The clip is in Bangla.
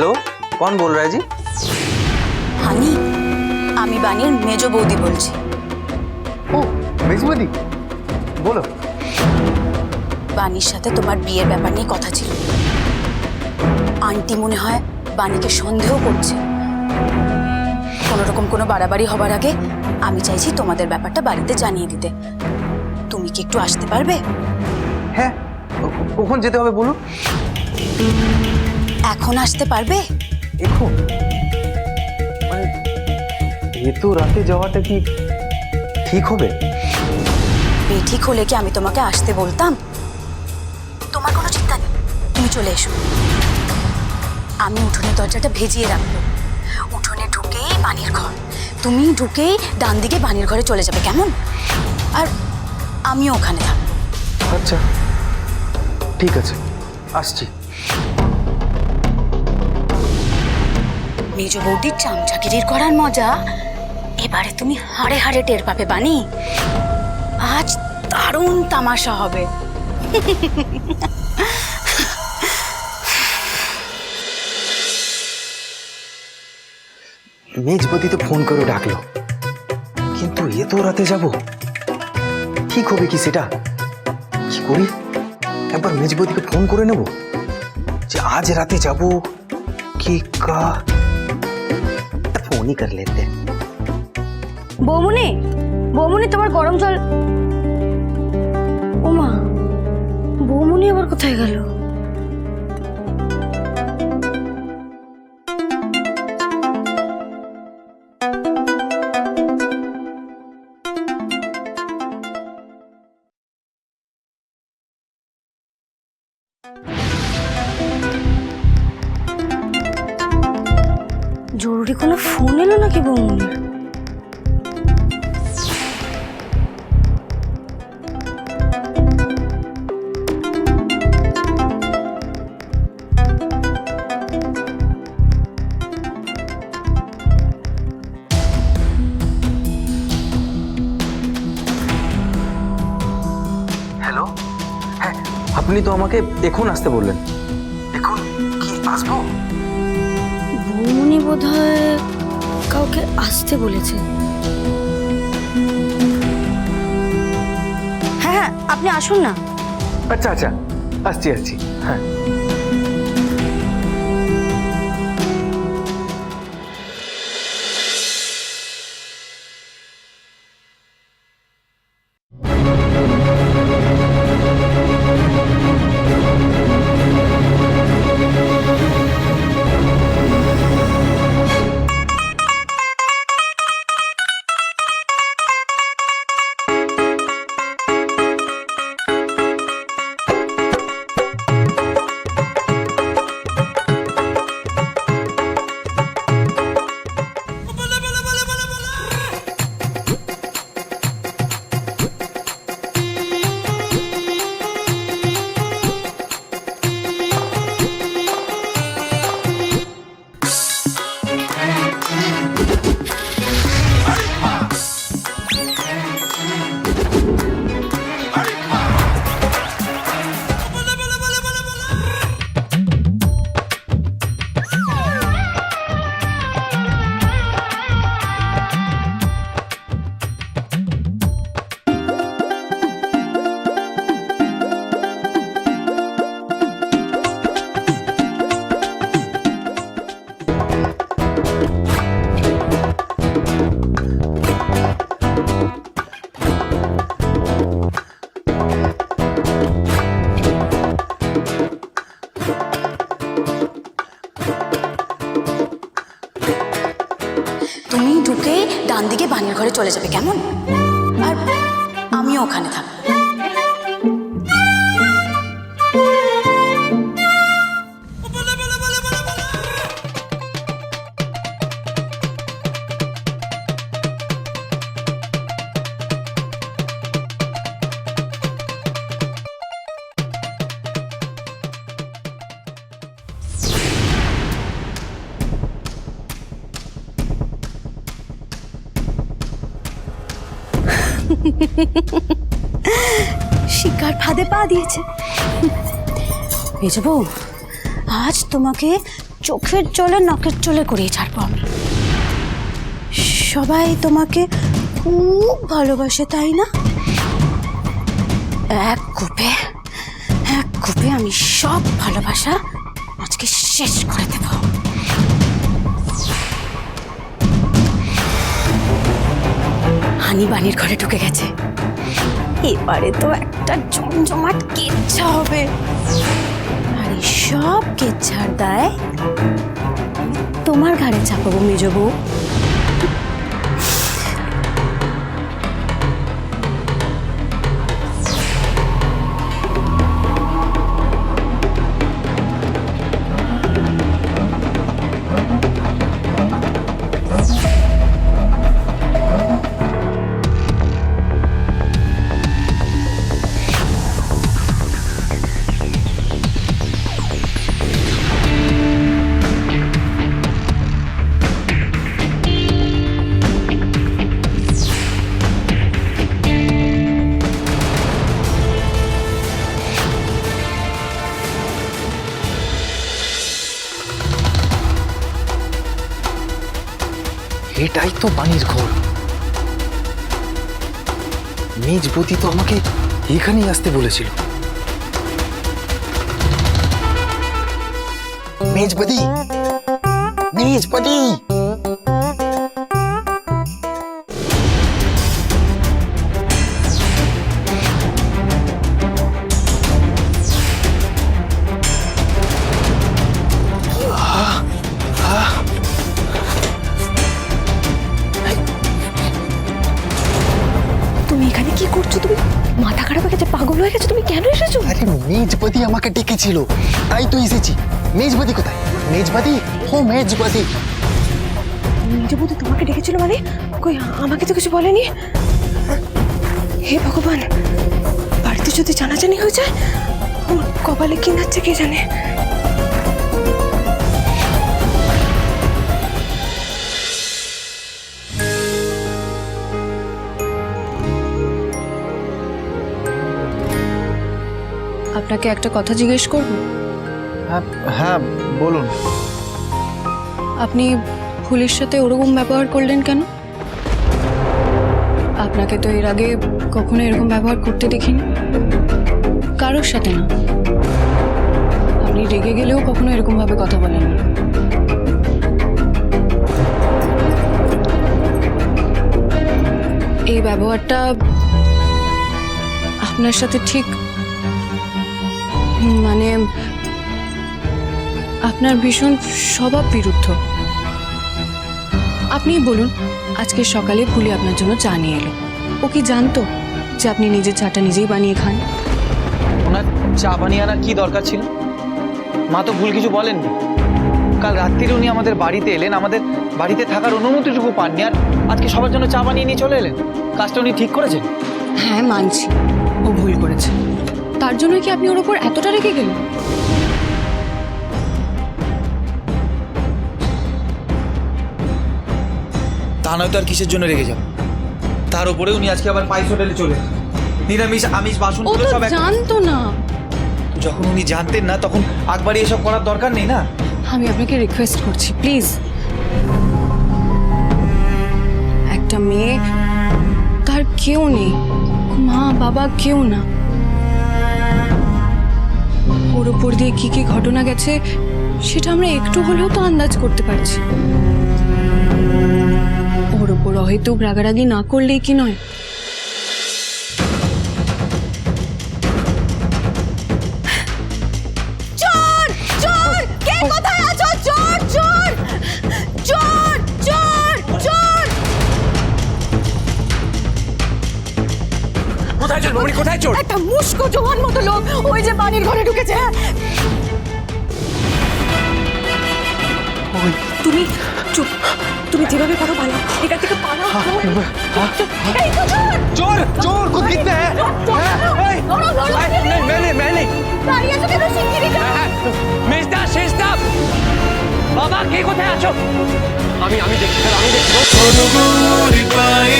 हेलो, कौन बोल रहा है जी? হানি, আমি বানির মেজো বৌদি বলছি। ও মেজবদি, বলো। বানির সাথে তোমার বিয়ের ব্যাপার নিয়ে কথা ছিল। আন্টি মনে হয় বানিকে সন্দেহ করছে। কোনো রকম কোনো বাড়াবাড়ি হবার আগে আমি চাইছি তোমাদের ব্যাপারটা বাড়িতে জানিয়ে দিতে। তুমি কি একটু আসতে পারবে? হ্যাঁ, কখন যেতে হবে বলুন। এখন আসতে পারবে? এখন মানে এত রাতে যাওয়াটা কি ঠিক হবে? ঠিক হলে কি আমি তোমাকে আসতে বলতাম? তোমার কোনো চিন্তা নেই, তুমি চলে এসো। আমি উঠোনের দরজাটা ভেজিয়ে রাখবো। উঠোনে ঢুকেই বানির ঘর, তুমি ঢুকেই ডান দিকে বানির ঘরে চলে যাবে, কেমন? আর আমিও ওখানে থাকবো। আচ্ছা ঠিক আছে, আসছি। মেজ বৌদির চামচাগিরির করার মজা এবারে তুমি হাড়ে হাড়ে টের পাবে বানি। আজ দারুণ তামাশা হবে। মেজবদি তো ফোন করে ডাকলো, কিন্তু এত রাতে যাব, ঠিক হবে কি সেটা? কি করি, একবার মেজবদিকে ফোন করে নেব যে আজ রাতে যাব কি কা। ফোন ही कर लेते हैं। বৌমনি, বৌমনি তোমার গরম জল। ওমা, বৌমনি আবার কোথায় গেল? জরুরি কোনো ফোন এলো নাকি বৌমনির? হ্যালো, হ্যাঁ আপনি তো আমাকে এখন আসতে বললেন, এখন কি আসবো? বৌমনি বোধহয় কাউকে আসতে বলেছে। হ্যাঁ হ্যাঁ, আপনি আসুন না। আচ্ছা আচ্ছা, আসছি আসছি, হ্যাঁ। তুমি ঢুকে ডান দিকে বানির ঘরে চলে যাবে, কেমন? আর আমিও ওখানে থাকবো। শিকার ফাঁদে পা দিয়েছে। মেজ বউ, আজ তোমাকে চোখের জলে নখের চলে করিয়ে ছাড়বো আমি। সবাই তোমাকে খুব ভালোবাসে তাই না? এক কোপে আমি সব ভালোবাসা আজকে শেষ করে দেব। হানি বানির ঘরে ঢুকে গেছে, এবারে তো একটা জমজমাট কেচ্ছা হবে। আর এই সব কেচ্ছার দায় তোমার ঘাড়ে চাপাবো মেজ বউ। এটাই তো বাণীর ঘর। মেজবতী তো আমাকে এখানেই আসতে বলেছিল। মেজবতী, মেজবতী, তুমি এখানে কি করছো? তুমি মাথা খারাপ হয়ে গেছে, পাগল হয়ে গেছে? তুমি কেন এসেছো? আরে মেজবতী আমাকে ডেকেছিল, তাই তো এসেছি। মেজবতী কোথায়? মেজবতী, ও মেজবতী। মেজবতী তোমাকে ডেকেছিল মানে? কই, আমাকে তো কিছু বলেনি। হে ভগবান, বাড়িতে যদি জানাজানি হয়ে যায়, আমার কপালে কি নাচছে কে জানে। আপনাকে একটা কথা জিজ্ঞেস করব? হ্যাঁ বলুন। আপনি ফুলের সাথে ওরকম ব্যবহার করলেন কেন? আপনাকে তো এর আগে কখনো এরকম ব্যবহার করতে দেখিনি, কারোর সাথে না। আপনি রেগে গেলেও কখনো এরকম ভাবে কথা বলেন না। এই ব্যবহারটা আপনার সাথে ঠিক মানে আপনার ভীষণ স্বভাব বিরুদ্ধ। আপনি বলুন, আজকে সকালে ফুলি আপনার জন্য চা নিয়ে এলো, ও কি জানতো যে আপনি নিজের চাটা নিজেই বানিয়ে খান? ওনার চা বানিয়ে আনার কি দরকার ছিল? মা তো ভুল কিছু বলেননি। কাল রাত্রিরে উনি আমাদের বাড়িতে এলেন, আমাদের বাড়িতে থাকার অনুমতিটুকু পাননি, আর আজকে সবার জন্য চা বানিয়ে নিয়ে চলে এলেন। কাজটা উনি ঠিক করেছেন? হ্যাঁ মানছি, ও ভুল করেছে। তার জন্য কি আপনি ওর ওপর এতটা রেগে গেলেন? তা নয়তো আর কিসের জন্য রেগে যাবেন? তার উপরে উনি আজকে আবার পাইস হোটেলে চলে এলেন। নিরামিষ আমিষ ও বাসনগুলো তো সব জানতো না। যখন উনি জানতেন না তখন একবারই এসব করার দরকার নেই না। আমি আপনাকে রিকোয়েস্ট করছি, প্লিজ। একটা মেয়ে, তার কেউ নেই, মা বাবা কেউ না। ওর উপর দিয়ে কি কি ঘটনা গেছে সেটা আমরা একটু হলেও তো আন্দাজ করতে পারছি। ওর উপর অহেতুক রাগারাগি না করলেই কি নয়? চোর চোর, কে কোথায় আছো? চোর চোর চোর চোর চোর! কোথায় চোর বাবুনি, কোথায় চোর? একটা মুস্কো জওয়ান মতো লোক ওই যে বাড়ির ঘরে ঢুকেছে। তুমি চুপ, তুমি যেভাবে পারো পালাও, এখান থেকে পালাও। এই তো চোর! চোর চোর खुद कितने हैं? ধরো, ধরো, मैंने দাঁড়িয়ে আছো কেন? শিগগিরই যাও। মেজদা শেষদা বাবা, কে কোথায় আছো? আমি দেখছি। অনুগুলি পাই